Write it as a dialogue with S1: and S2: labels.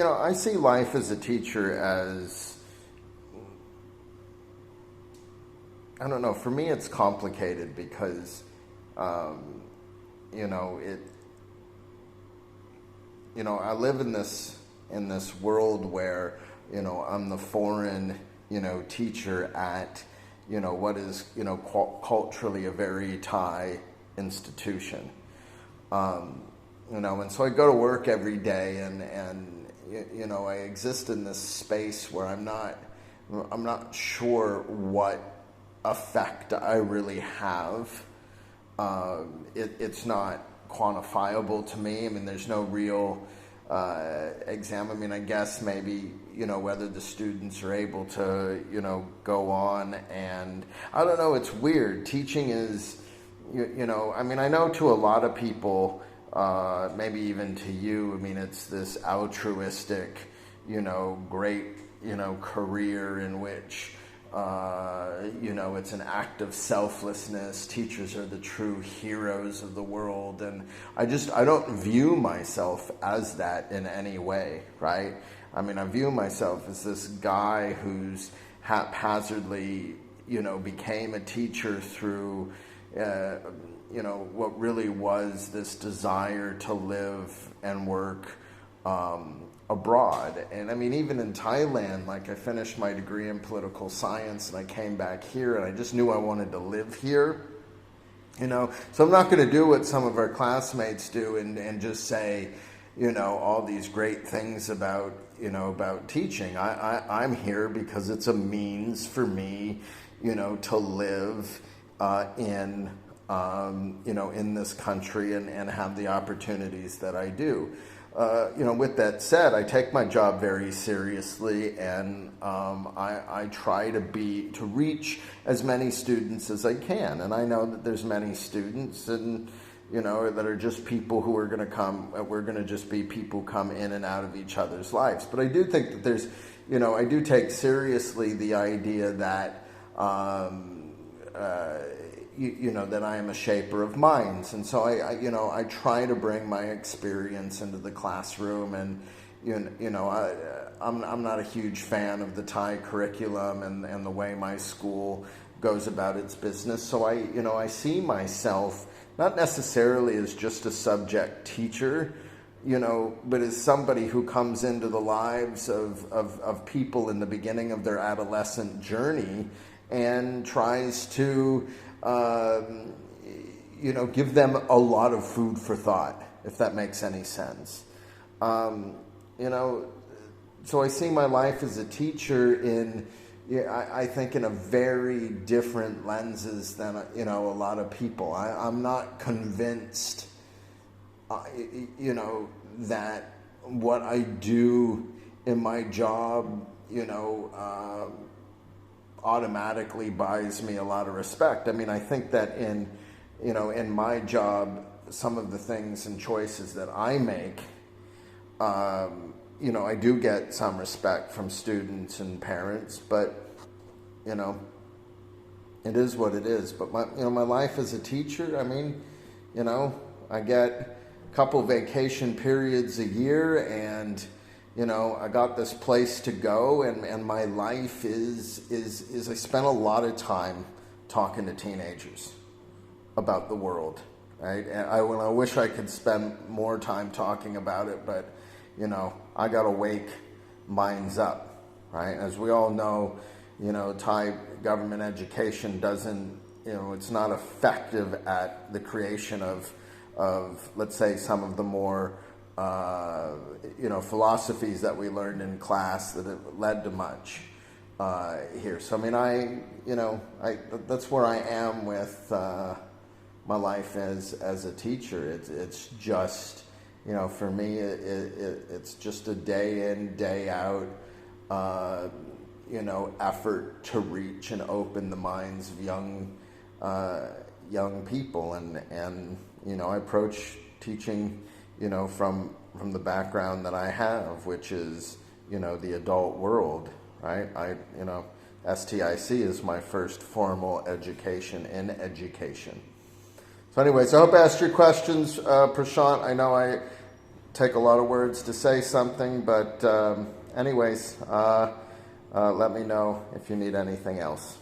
S1: I see life as a teacher as, I don't know, for me it's complicated because, it, I live in this world where, I'm the foreign, teacher at, what is, culturally a very Thai institution. And so I go to work every day and I exist in this space where I'm not sure what effect I really have. It's not quantifiable to me. I mean, there's no real exam. I mean, I guess maybe, whether the students are able to, go on, and I don't know, it's weird. Teaching is, I mean, I know to a lot of people, maybe even to you, I mean, it's this altruistic, great, career in which, it's an act of selflessness. Teachers are the true heroes of the world. And I don't view myself as that in any way, right? I mean, I view myself as this guy who's haphazardly, became a teacher through, what really was this desire to live and work abroad. And I mean, even in Thailand, like I finished my degree in political science and I came back here and I just knew I wanted to live here, so I'm not going to do what some of our classmates do and just say, all these great things about, about teaching. I'm here because it's a means for me, to live in this country and have the opportunities that I do. With that said, I take my job very seriously, and I try to reach as many students as I can. And I know that there's many students, and that are just people who are going to come. We're going to just be people who come in and out of each other's lives. But I do think that there's, I do take seriously the idea that. That I am a shaper of minds, and so I try to bring my experience into the classroom, and I'm not a huge fan of the Thai curriculum and the way my school goes about its business. So I see myself not necessarily as just a subject teacher, but as somebody who comes into the lives of people in the beginning of their adolescent journey and tries to give them a lot of food for thought, if that makes any sense. So I see my life as a teacher I think in a very different lenses than, a lot of people. I'm not convinced, that what I do in my job, automatically buys me a lot of respect. I mean, I think that in my job, some of the things and choices that I make, I do get some respect from students and parents, but, it is what it is. But my life as a teacher, I mean, I get a couple vacation periods a year, and I got this place to go, and my life is I spend a lot of time talking to teenagers about the world, right? And I wish I could spend more time talking about it, but, I got to wake minds up, right? As we all know, Thai government education doesn't, it's not effective at the creation of let's say, some of the more philosophies that we learned in class that have led to much here. So, I mean, that's where I am with my life as a teacher. It's just, for me, it's just a day in, day out, effort to reach and open the minds of young people, and I approach teaching, from the background that I have, which is, the adult world, right? STIC is my first formal education in education. So anyways, I hope I asked your questions, Prashant. I know I take a lot of words to say something, but anyways, let me know if you need anything else.